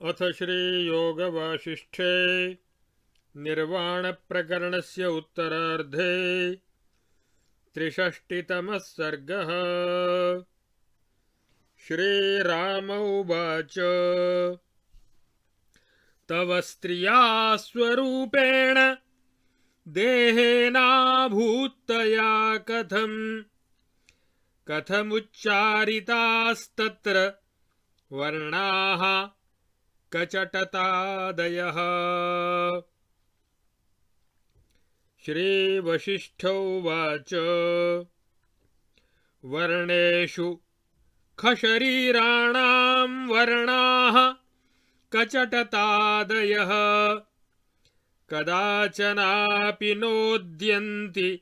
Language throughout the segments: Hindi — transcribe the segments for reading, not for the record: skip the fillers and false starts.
अथ श्रीयोगवासिष्ठे निर्वाणप्रकरणस्य उत्तरार्धे 63तमः सर्गः। श्रीराम उवाच तव स्त्रिया स्वरूपेण देहेनाभूत्तया कथमुच्चारितास्तत्र वर्णाः कचटतादयः। श्रीवसिष्ठ उवाच वर्णेषु खशरीराणां वर्णाः कचटतादयः कदाचनापि नोद्यन्ति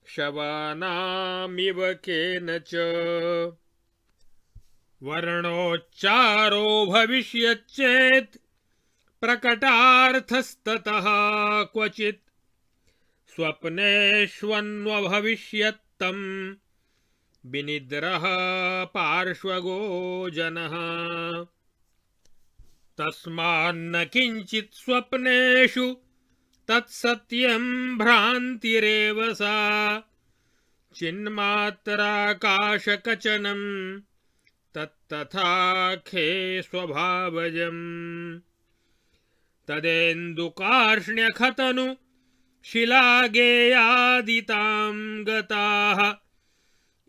शवानामिव केनच। वर्णोच्चारो भविष्यच्चेत् प्रकटार्थस्ततः क्वचित् स्वप्नेष्वन्वभविष्यत्तं विनिद्रः पार्श्वगो जनः। तस्मान्न किञ्चित् स्वप्नेषु तत्सत्यं भ्रान्तिरेव सा चिन्मात्राकाशकचनं तत्तथाखे स्वभावजम्। तदेन्दुकार्ष्ण्यखतनु शिलागेयादितां गताः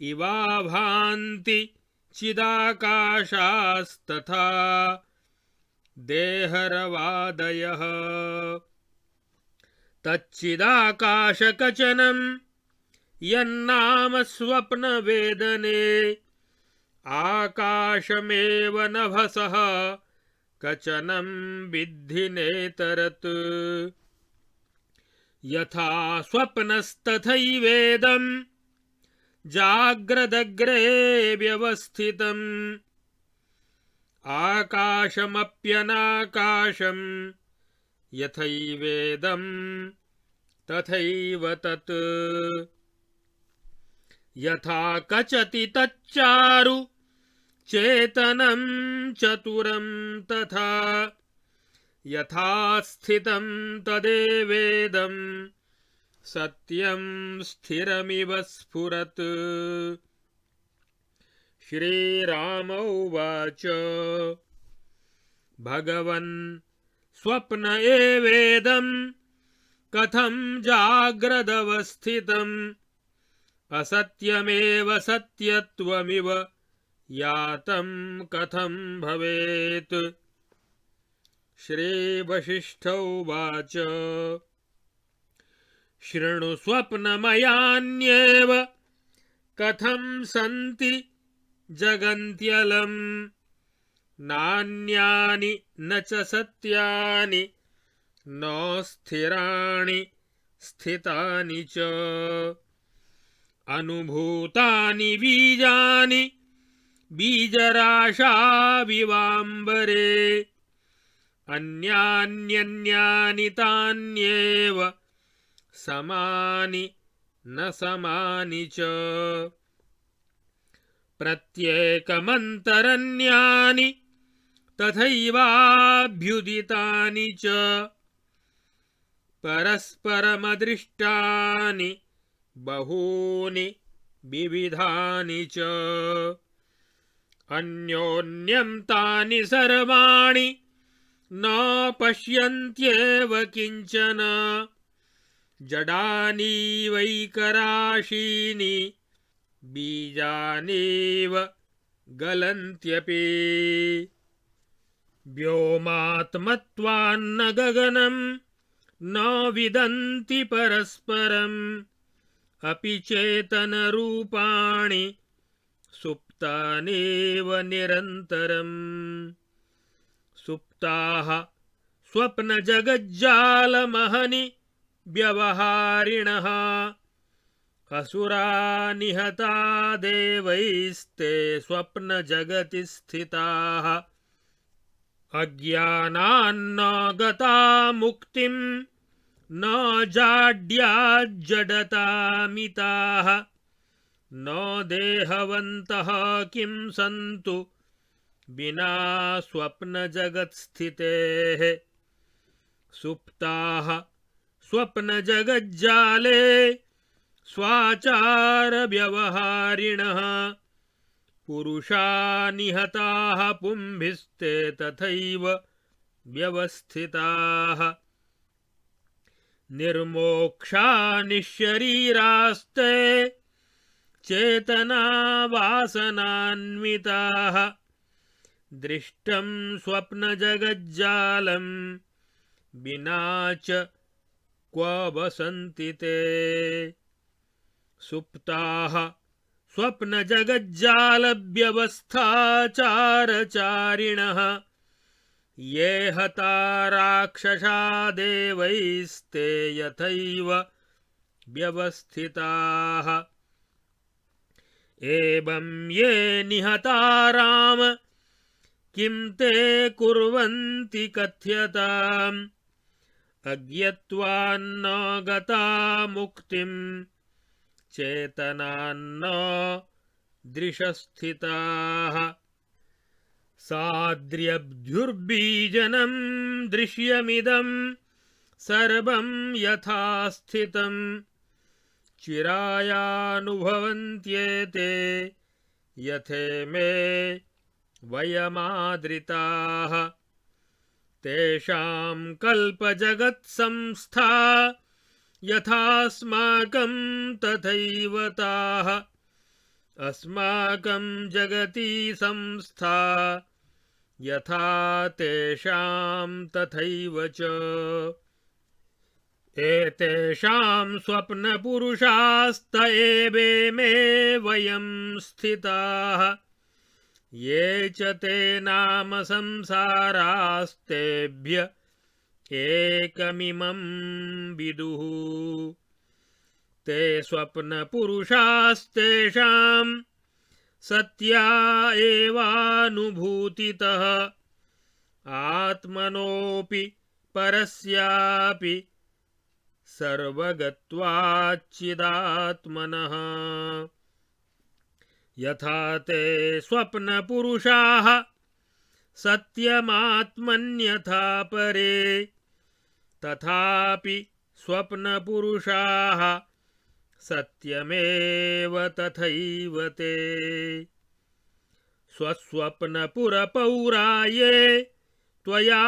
इवाभान्ति चिदाकाशास्तथा देहरवादयः। तच्चिदाकाशकचनं यन्नाम स्वप्नवेदने आकाशमेव नभसः कचनं विद्धि नेतरत्। यथा स्वप्नस्तथैवेदं जाग्रदग्रे व्यवस्थितम् आकाशमप्यनाकाशं यथैवेदं तथैव तत्। यथा कचति तच्चारु चेतनं चतुरं तथा यथा स्थितं तदेवेदं सत्यं स्थिरमिव स्फुरत्। श्रीराम उवाच भगवन् स्वप्न एवेदं कथं जाग्रदवस्थितम् असत्यमेव सत्यत्वमिव यातं कथं भवेत्। श्रीवसिष्ठ उवाच शृणु स्वप्नमयान्येव कथं सन्ति जगन्त्यलम् नान्यानि न च सत्यानि न स्थिराणि स्थितानि च। अनुभूतानि बीजानि बीजराशाविवाम्बरे अन्यान्यन्यानि तान्येव समानि न समानि च। प्रत्येकमन्तरन्यानि तथैवाभ्युदितानि च परस्परमदृष्टानि बहूनि विविधानि च। अन्योन्यं तानि सर्वाणि न पश्यन्त्येव किञ्चन जडानीवैकराशीनि बीजानीव गलन्त्यपि। व्योमात्मत्वान्न गगनं न विदन्ति परस्परम् अपि चेतनरूपाणि सुप्तानेव निरन्तरम्। सुप्ताः स्वप्नजगज्जालमहनि व्यवहारिणः असुरा निहता देवैस्ते स्वप्नजगति स्थिताः। अज्ञानान्न गता मुक्तिं न जाड्याज्जडतामिताः न देहवन्तः किं सन्तु विना स्वप्नजगत्स्थितेः सुप्ताः स्वप्नजगज्जाले स्वाचारव्यवहारिणः पुरुषा निहताः पुंभिस्ते तथैव व्यवस्थिताः निर्मोक्षा निःशरीरास्ते चेतनावासनान्विताः दृष्टं स्वप्नजगज्जालं विना च क्व वसन्ति ते सुप्ताः स्वप्नजगज्जालव्यवस्थाचारचारिणः ये हता राक्षसा देवैस्ते यथैव व्यवस्थिताः एवं ये निहता राम किं ते कुर्वन्ति कथ्यताम् अज्ञत्वान्न गता मुक्तिं चेतनान्न दृशस्थिताः साद्र्यब्धुर्बीजनं दृश्यमिदं सर्वं यथा स्थितं चिरायानुभवन्त्येते यथेमे वयमादृताः तेषां कल्पजगत्संस्था यथास्माकं तथैव ताः अस्माकं जगति संस्था यथा तेषां तथैव च एतेषां स्वप्नपुरुषास्त एवेमे वयं स्थिताः ये च ते नाम संसारास्तेभ्य एकमिमं विदुः ते स्वप्नपुरुषास्तेषां सत्या एवानुभूतितः आत्मनोऽपि परस्यापि सर्वगत्वाच्चिदात्मनः यथा ते स्वप्नपुरुषाः सत्यमात्मन्यथा परे तथापि स्वप्नपुरुषाः सत्यमेव तथैव ते स्वस्वप्नपुरपौरा ये त्वया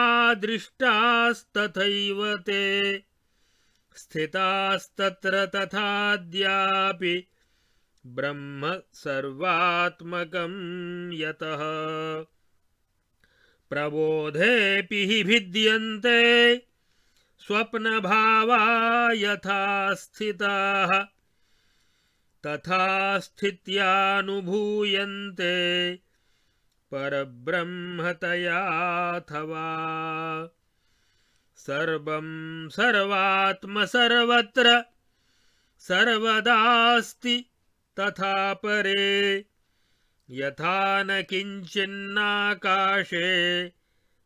दृष्टास्तथैव ते स्थितास्तत्र तथाद्यापि ब्रह्म सर्वात्मकं यतः प्रबोधेऽपि हि भिद्यन्ते स्वप्नभावा यथा स्थिताः तथा स्थित्यानुभूयन्ते परब्रह्मतयाथवा सर्वं सर्वात्म सर्वत्र सर्वदास्ति तथा परे यथा न किंचिन्नाकाशे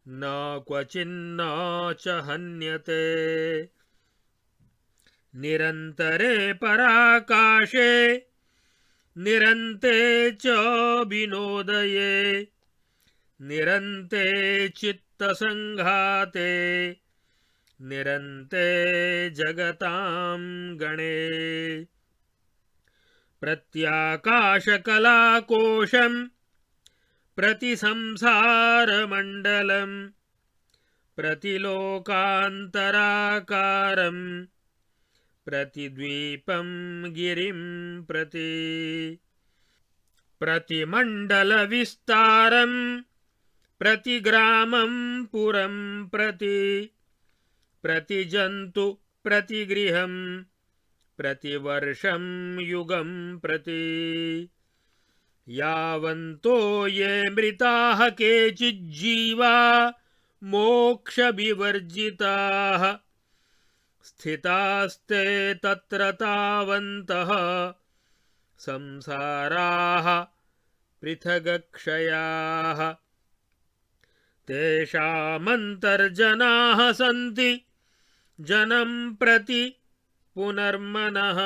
न क्वचिन्न च हन्यते निरन्तरे पराकाशे निरन्ते च विनोदये निरन्ते चित्तसंघाते निरन्ते जगतां गणे प्रत्याकाशकलाकोशं प्रतिसंसारमण्डलं प्रतिलोकान्तराकारं प्रतिद्वीपं गिरिं प्रति प्रतिमण्डलविस्तारं प्रतिग्रामं पुरं प्रति प्रतिजन्तु प्रतिगृहं प्रतिवर्षं युगं प्रति यावन्तो ये मृताः केचिज्जीवा मोक्षविवर्जिताः स्थितास्ते तत्र तावन्तः संसाराः पृथगक्षयाः तेषामन्तर्जनाः सन्ति जनं प्रति पुनर्मनः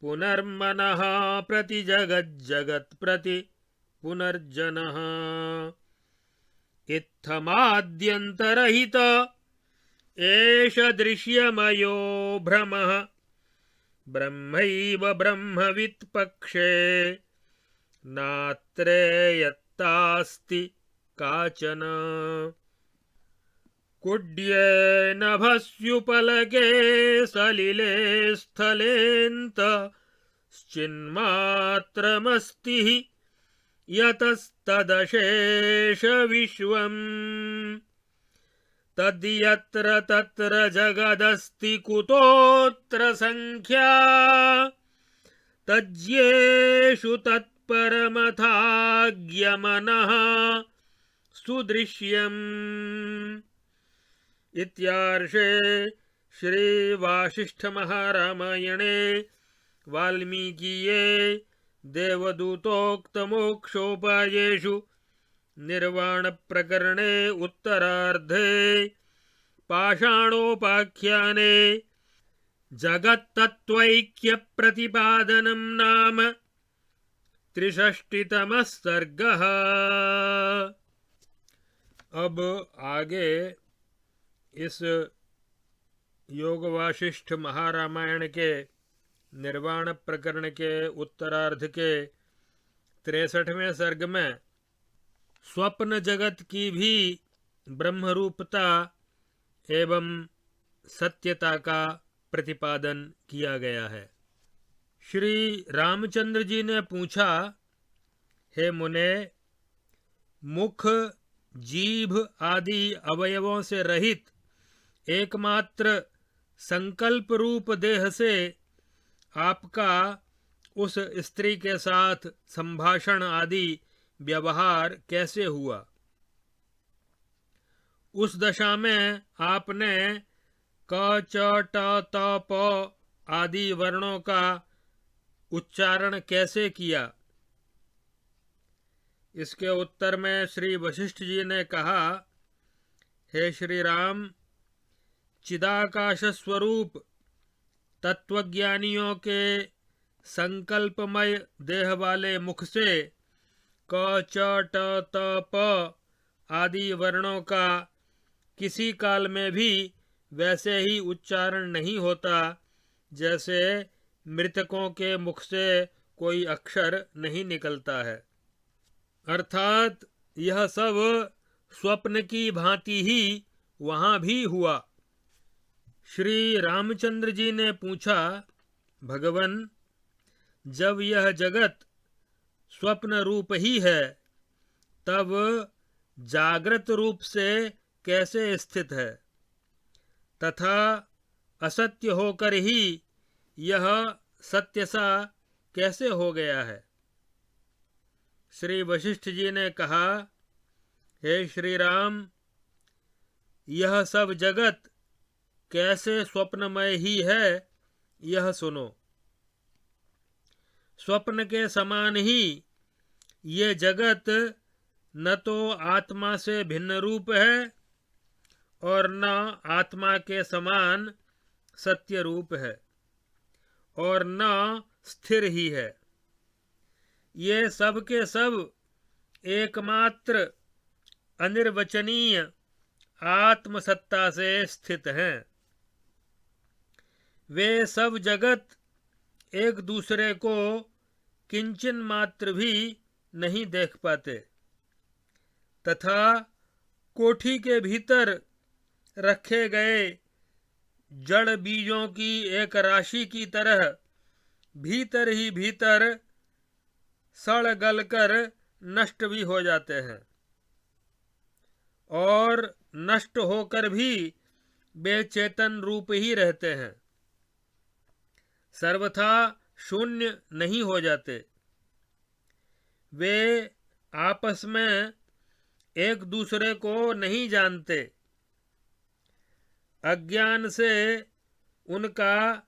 पुनर्मनः प्रति जगज्जगत् प्रति पुनर्जनः इत्थमाद्यन्तरहित एष दृश्यमयो भ्रमः ब्रह्मैव ब्रह्मवित् पक्षे नात्रेयत्तास्ति काचन कुड्ये नभस्युपलके सलिले स्थलेऽन्त श्चिन्मात्रमस्ति यतस्तदशेष विश्वम् तद्यत्र तत्र जगदस्ति कुतोऽत्र संख्या तज्येषु तत्परमथाज्ञमनः सुदृश्यम्। इत्यार्षे श्री वासिष्ठ महारामायणे वाल्मीकीये देवदूतोक्त मोक्षोपायेषु निर्वाण प्रकरणे उत्तरार्धे पाषाणोपाख्याने जगत्तत्त्वैक्य प्रतिपादनं नाम 63तमः सर्गः। अब आगे इस योग वासिष्ठ महारामायण के निर्वाण प्रकरण के उत्तरार्ध के 63वें सर्ग में स्वप्न जगत की भी ब्रह्मरूपता एवं सत्यता का प्रतिपादन किया गया है। श्री रामचंद्र जी ने पूछा, हे मुने, मुख जीभ आदि अवयवों से रहित एकमात्र संकल्प रूप देह से आपका उस स्त्री के साथ संभाषण आदि व्यवहार कैसे हुआ? उस दशा में आपने क च ट त प आदि वर्णों का उच्चारण कैसे किया? इसके उत्तर में श्री वशिष्ठ जी ने कहा, हे श्री राम, चिदाकाश स्वरूप तत्वज्ञानियों के संकल्पमय देह वाले मुख से क च ट त प आदि वर्णों का किसी काल में भी वैसे ही उच्चारण नहीं होता जैसे मृतकों के मुख से कोई अक्षर नहीं निकलता है। अर्थात यह सब स्वप्न की भांति ही वहां भी हुआ। श्री रामचंद्र जी ने पूछा, भगवन, जब यह जगत स्वप्न रूप ही है तब जागृत रूप से कैसे स्थित है तथा असत्य होकर ही यह सत्य सा कैसे हो गया है? श्री वशिष्ठ जी ने कहा, हे श्री राम, यह सब जगत कैसे स्वप्नमय ही है, यह सुनो। स्वप्न के समान ही ये जगत न तो आत्मा से भिन्न रूप है और न आत्मा के समान सत्य रूप है और न स्थिर ही है। ये सब के सब एकमात्र अनिर्वचनीय आत्मसत्ता से स्थित हैं। वे सब जगत एक दूसरे को किंचन मात्र भी नहीं देख पाते तथा कोठी के भीतर रखे गए जड़ बीजों की एक राशि की तरह भीतर ही भीतर सड़ गल कर नष्ट भी हो जाते हैं और नष्ट होकर भी बेचेतन रूप ही रहते हैं, सर्वथा शून्य नहीं हो जाते। वे आपस में एक दूसरे को नहीं जानते। अज्ञान से उनका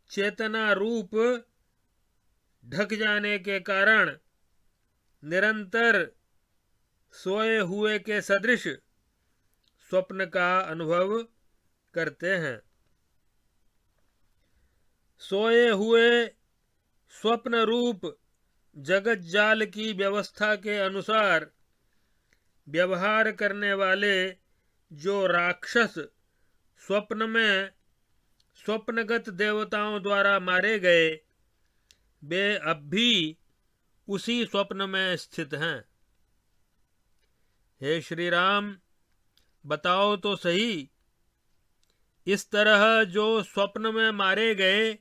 चेतना रूप ढक जाने के कारण निरंतर सोए हुए के सदृश स्वप्न का अनुभव करते हैं। सोए हुए स्वप्न रूप जगत जाल की व्यवस्था के अनुसार व्यवहार करने वाले जो राक्षस स्वप्न में स्वप्नगत देवताओं द्वारा मारे गए, वे अब भी उसी स्वप्न में स्थित हैं। हे श्री राम, बताओ तो सही, इस तरह जो स्वप्न में मारे गए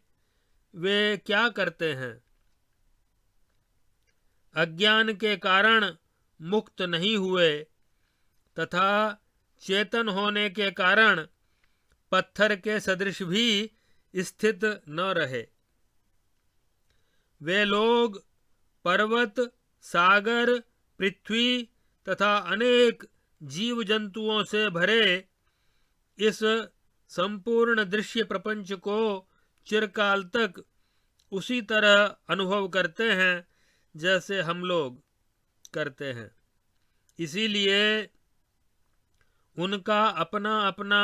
वे क्या करते हैं? अज्ञान के कारण मुक्त नहीं हुए तथा चेतन होने के कारण पत्थर के सदृश भी स्थित न रहे। वे लोग पर्वत, सागर, पृथ्वी तथा अनेक जीव जंतुओं से भरे इस संपूर्ण दृश्य प्रपंच को चिरकाल तक उसी तरह अनुभव करते हैं जैसे हम लोग करते हैं। इसीलिए उनका अपना अपना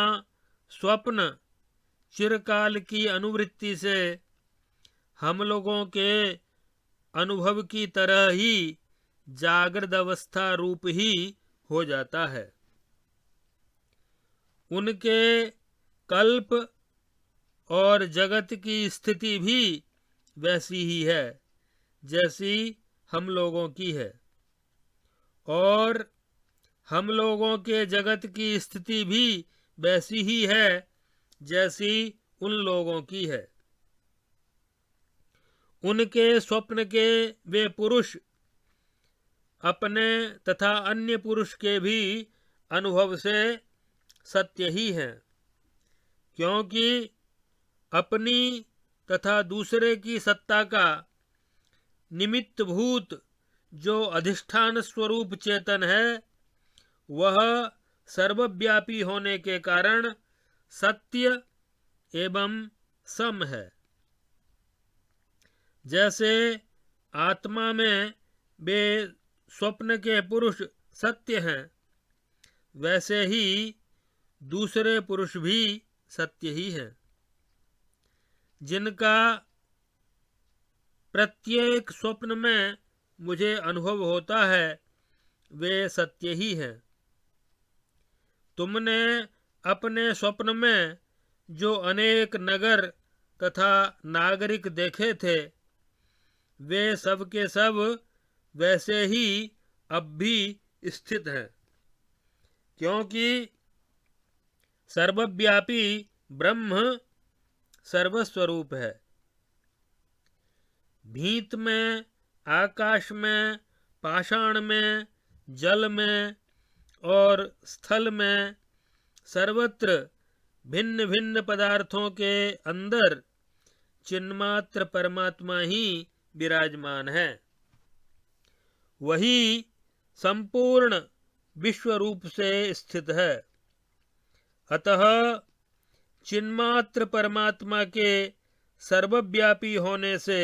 स्वप्न चिरकाल की अनुवृत्ति से हम लोगों के अनुभव की तरह ही जागृत अवस्था रूप ही हो जाता है। उनके कल्प और जगत की स्थिति भी वैसी ही है जैसी हम लोगों की है, और हम लोगों के जगत की स्थिति भी वैसी ही है जैसी उन लोगों की है। उनके स्वप्न के वे पुरुष अपने तथा अन्य पुरुष के भी अनुभव से सत्य ही हैं, क्योंकि अपनी तथा दूसरे की सत्ता का निमित्त भूत जो अधिष्ठान स्वरूप चेतन है वह सर्वव्यापी होने के कारण सत्य एवं सम है। जैसे आत्मा में वे स्वप्न के पुरुष सत्य हैं, वैसे ही दूसरे पुरुष भी सत्य ही हैं। जिनका प्रत्येक स्वप्न में मुझे अनुभव होता है वे सत्य ही हैं। तुमने अपने स्वप्न में जो अनेक नगर तथा नागरिक देखे थे वे सब के सब वैसे ही अब भी स्थित हैं, क्योंकि सर्वव्यापी ब्रह्म सर्वस्वरूप है। भीत में, आकाश में, पाषाण में, जल में और स्थल में सर्वत्र भिन्न भिन्न पदार्थों के अंदर चिन्मात्र परमात्मा ही विराजमान है। वही संपूर्ण विश्व रूप से स्थित है। अतः चिन्मात्र परमात्मा के सर्वव्यापी होने से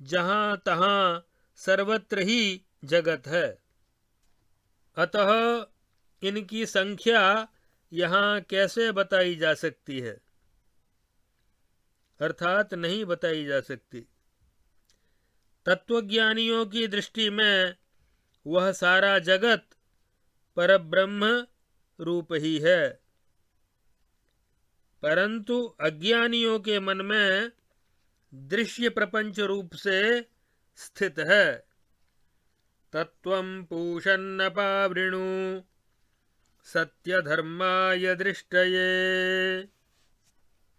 जहाँ तहाँ सर्वत्र ही जगत है। अतः इनकी संख्या यहाँ कैसे बताई जा सकती है? अर्थात नहीं बताई जा सकती। तत्वज्ञानियों की दृष्टि में वह सारा जगत परब्रह्म रूप ही है, परंतु अज्ञानियों के मन में दृश्य प्रपंच रूप से स्थित है। तत्वं पूषन्न पावृणु सत्यधर्माय दृष्टये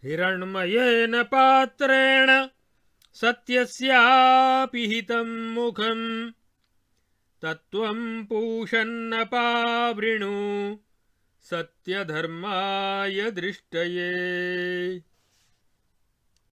हिरण्मयेन पात्रेण सत्यस्यापि हितं मुखं तत्वं पूषन्न पावृणु सत्यधर्माय दृष्टये।